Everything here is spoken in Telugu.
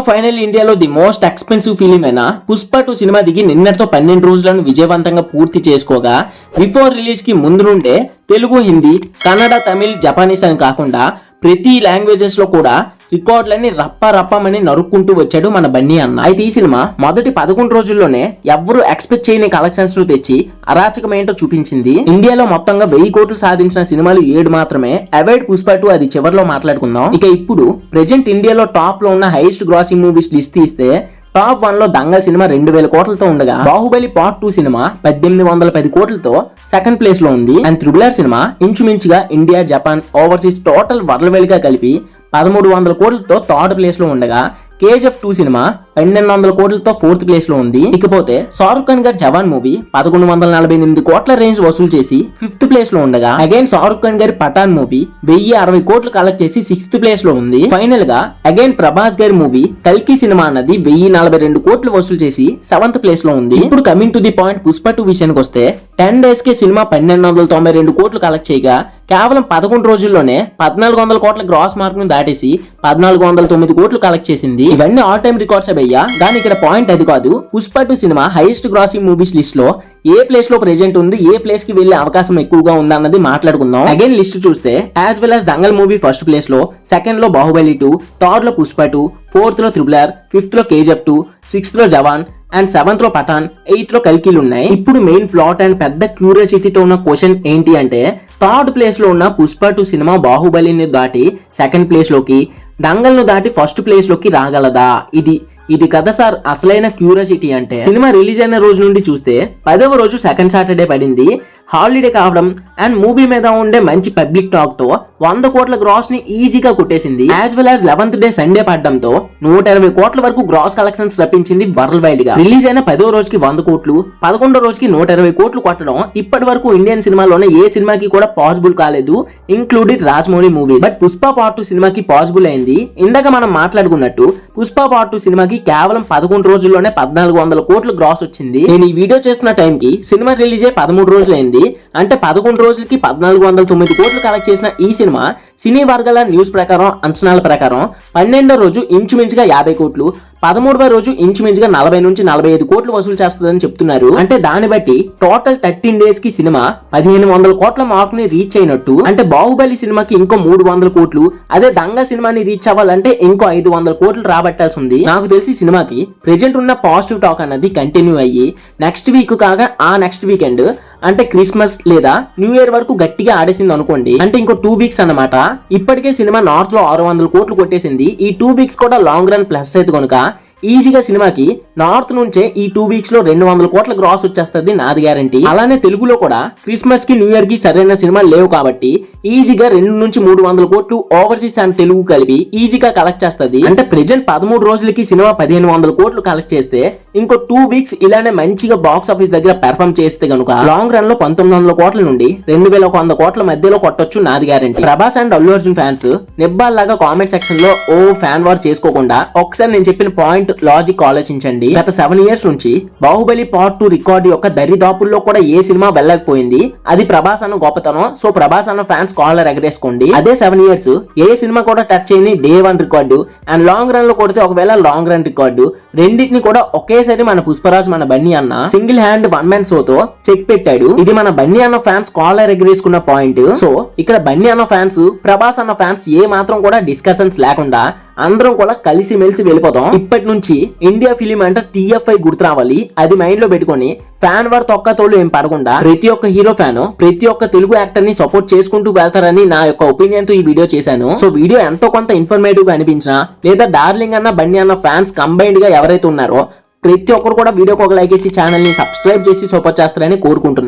ఫైనల్ ఇండియాలో ది మోస్ట్ ఎక్స్పెన్సివ్ ఫిలిం అయిన పుష్ప 2 సినిమా దిగి నిన్నటితో 12 రోజులను విజయవంతంగా పూర్తి చేసుకోగా బిఫోర్ రిలీజ్ కి ముందు నుండే తెలుగు, హిందీ, కన్నడ, తమిళ్, జపానీస్ అని కాకుండా ప్రతి లాంగ్వేజెస్ లో కూడా రికార్డులన్నీ రప్పమని నరుక్కుంటూ వచ్చాడు మన బన్నీ అన్న. అయితే ఈ సినిమా మొదటి 11 రోజుల్లోనే ఎవ్వరూ ఎక్స్పెక్ట్ చేయని కలెక్షన్స్ ను తెచ్చి అరాచకమేంటో చూపించింది. ఇండియాలో మొత్తంగా 1000 కోట్లు సాధించిన సినిమాలు 7 మాత్రమే. అవాయిడ్ పుష్ప 2 అది చివరిలో మాట్లాడుకుందాం. ఇక ఇప్పుడు ప్రెజెంట్ ఇండియాలో టాప్ లో ఉన్న హైయెస్ట్ గ్రాసింగ్ మూవీస్ లిస్ట్ తీస్తే టాప్ 1 లో దంగల్ సినిమా 2000 కోట్లతో ఉండగా బాహుబలి పార్ట్ 2 సినిమా 1810 కోట్లతో సెకండ్ ప్లేస్ లో ఉంది. అండ్ త్రిబుల్ ఆర్ సినిమా ఇంచుమించుగా India, Japan, overseas total world గా కలిపి 1300 కోట్లతో థర్డ్ ప్లేస్ లో ఉండగా KGF 2 సినిమా 1200 కోట్లతో ఫోర్త్ ప్లేస్ లో ఉంది. ఇకపోతే షారుఖ్ ఖాన్ గారి జవాన్ మూవీ 1148 కోట్ల రేంజ్ వసూలు చేసి 5th ప్లేస్ లో ఉండగా అగైన్ షారుఖ్ ఖాన్ గారి పఠాన్ మూవీ 1060 కోట్లు కలెక్ట్ చేసి 6th ప్లేస్ లో ఉంది. ఫైనల్ గా అగైన్ ప్రభాస్ గారి మూవీ కల్కి సినిమా అన్నది 1042 కోట్లు వసూలు చేసి 7th ప్లేస్ లో ఉంది. ఇప్పుడు coming to the point, Pushpa 2 విషయానికి వస్తే 10 డేస్ కి సినిమా 1292 కోట్లు కలెక్ట్ చేయగా కేవలం 11 రోజుల్లోనే 1400 కోట్ల గ్రాస్ మార్క్ ను దాటేసి 1409 కోట్లు కలెక్ట్ చేసింది. ఇవన్నీ ఆల్ టైమ్ రికార్డ్స్ అయ్యా. కానీ ఇక్కడ పాయింట్ అది కాదు. Pushpa 2 cinema highest grossing movies list లో ఏ ప్లేస్ లో ప్రెజెంట్ ఉంది, ఏ ప్లేస్ కి వెళ్లే అవకాశం ఎక్కువగా ఉంది అన్నది మాట్లాడుకుందాం. అగైన్ లిస్ట్ చూస్తే as well as Dangal movie first place లో, సెకండ్ లో బాహుబలి 2, థర్డ్ లో పుష్ప 2, ఫోర్త్ లో త్రిబుల్ ఆర్, ఫిఫ్త్ లో KGF 2, 6th లో జవాన్ అండ్ 7th లో పఠాన్, 8th లో కల్కీలు ఉన్నాయి. ఇప్పుడు మెయిన్ ప్లాట్ అండ్ పెద్ద క్యూరియాసిటీతో ఉన్న క్వశ్చన్ ఏంటి అంటే థర్డ్ ప్లేస్ లో ఉన్న పుష్ప 2 సినిమా బాహుబలిని దాటి సెకండ్ ప్లేస్ లోకి, దంగల్ ను దాటి ఫస్ట్ ప్లేస్ లోకి రాగలదా? ఇది కదా సార్ అసలైన క్యూరియాసిటీ. అంటే సినిమా రిలీజ్ అయిన రోజు నుండి చూస్తే 10వ రోజు సెకండ్ సాటర్డే పడింది, హాలిడే కావడం అండ్ మూవీ మీద ఉండే మంచి పబ్లిక్ టాక్ తో 100 కోట్ల గ్రాస్ ని ఈజీగా కొట్టేసింది. As well as 11th day Sunday పడడంతో 120 కోట్ల వరకు గ్రాస్ కలెక్షన్స్ రప్పించింది వరల్డ్ వైడ్ గా. రిలీజ్ అయిన 10వ రోజుకి 100 కోట్లు, 11వ రోజుకి 120 కోట్లు కొట్టడం ఇప్పటి వరకు ఇండియన్ సినిమాలోనే ఏ సినిమాకి కూడా పాసిబుల్ కాలేదు, included Rajamouli movies. But Pushpa part 2 సినిమాకి పాసిబుల్ అయింది. ఇందాక మనం మాట్లాడుకున్నట్టు పుష్ప పార్ట్ 2 సినిమాకి కేవలం 11 రోజుల్లోనే 1400 కోట్లు గ్రాస్ వచ్చింది. నేను ఈ వీడియో చేస్తున్న టైంకి సినిమా రిలీజ్ అయ్యి 13 రోజులైంది. అంటే 11 రోజులకి 1409 కోట్లు కలెక్ట్ చేసిన ఈ సినిమా సినీ వర్గాల న్యూస్ ప్రకారం, అంచనాల ప్రకారం 12వ రోజు ఇంచుమించుగా 50 కోట్లు, 13వ రోజు ఇంచుమించుగా 40 నుంచి 45 కోట్లు వసూలు చేస్తుందని చెప్తున్నారు. అంటే దాన్ని బట్టి టోటల్ 13 డేస్ కి సినిమా 1500 కోట్ల మార్క్ ని రీచ్ అయినట్టు. అంటే బాహుబలి సినిమాకి ఇంకో 300 కోట్లు, అదే దంగల్ సినిమాని రీచ్ అవ్వాలంటే ఇంకో 500 కోట్లు రాబట్టాల్సి ఉంది. నాకు తెలిసి సినిమాకి ప్రెజెంట్ ఉన్న పాజిటివ్ టాక్ అన్నది కంటిన్యూ అయ్యి నెక్స్ట్ వీక్ కాగా ఆ నెక్స్ట్ వీకెండ్ అంటే క్రిస్మస్ లేదా న్యూ ఇయర్ వరకు గట్టిగా ఆడేసింది అనుకోండి. అంటే ఇంకో 2 వీక్స్ అన్నమాట. ఇప్పటికే సినిమా నార్త్ లో 600 కోట్లు కొట్టేసింది. ఈ 2 వీక్స్ కూడా లాంగ్ రన్ ప్లస్ అయితే కనుక ఈజీగా సినిమాకి నార్త్ నుంచే ఈ 2 వీక్స్ లో 200 కోట్ల గ్రాస్ వచ్చేస్తుంది, నాది గ్యారంటీ. అలానే తెలుగులో కూడా క్రిస్మస్ కి, న్యూ ఇయర్ కి సరైన సినిమాలు లేవు కాబట్టి ఈజీగా 2 నుంచి 300 కోట్లు ఓవర్సీస్ అండ్ తెలుగు కలిపి ఈజీగా కలెక్ట్ చేస్తుంది. అంటే ప్రెజెంట్ 13 రోజులకి సినిమా 1500 కోట్లు కలెక్ట్ చేస్తే ఇంకో 2 వీక్స్ ఇలానే మంచిగా బాక్స్ ఆఫీస్ దగ్గర పెర్ఫామ్ చేస్తే గనుక లాంగ్ రన్ లో 1900 కోట్ల నుండి 2100 కోట్ల మధ్యలో కొట్టొచ్చు, నాది guarantee. Prabhas and Allu Arjun fans నిబ్బాల్లాగా కామెంట్ సెక్షన్ లో ఫ్యాన్ వార్ చేసుకోకుండా ఒకసారి నేను చెప్పిన పాయింట్ లాజిక్ ఆలోచించండి. గత 7 ఇయర్స్ నుంచి బాహుబలి పార్ట్ 2 రికార్డు యొక్క దరిదాపుల్లో కూడా ఏ సినిమా వెళ్ళకపోయింది. అది ప్రభాస్ అన్న గొప్పతనం. సో ప్రభాస్ అన్న ఫ్యాన్స్ కాలర్ ఎగరేసుకోండి. అదే 7 ఇయర్స్ ఏ సినిమా కూడా టచ్ చేయని day 1 record and long run లో కొడితే ఒకవేళ లాంగ్ రన్ రికార్డు రెండింటిని కూడా ఒకేసారి మన పుష్పరాజ్, మన బన్నీ అన్న సింగిల్ హ్యాండ్ 1 మ్యాన్ షోతో చెక్ పెట్టాడు. ఇది మన బన్నీ అన్న ఫ్యాన్స్ కాలర్ ఎగరేసుకున్న పాయింట్. సో ఇక్కడ బన్నీ అన్న ఫ్యాన్స్, ప్రభాస్ అన్న ఫ్యాన్స్ ఏ మాత్రం కూడా డిస్కషన్స్ లేకుండా అందరం కూడా కలిసి మెలిసి వెళ్ళిపోతాం. ఇప్పటి నుంచి ఇండియా ఫిలిం అంటే TFI గుర్తు రావాలి. అది మైండ్ లో పెట్టుకొని ఫ్యాన్ వార్ తొక్కతోళ్ళు ఏం పడకుండా ప్రతి ఒక్క హీరో ఫ్యాన్, ప్రతి ఒక్క తెలుగు యాక్టర్ ని సపోర్ట్ చేసుకుంటూ వెళ్తారని నా యొక్క ఒపీనియన్ తో ఈ వీడియో చేశాను. సో వీడియో ఎంతో కొంత ఇన్ఫర్మేటివ్ గా అనిపించినా లేదా డార్లింగ్ అన్న, బన్నీ అన్న ఫ్యాన్స్ కంబైన్డ్ గా ఎవరైతే ఉన్నారో ప్రతి ఒక్కరు కూడా వీడియోకి ఒక లైక్ చేసి ఛానల్ ని సబ్స్క్రైబ్ చేసి సపోర్ట్ చేస్తారని కోరుకుంటున్నా.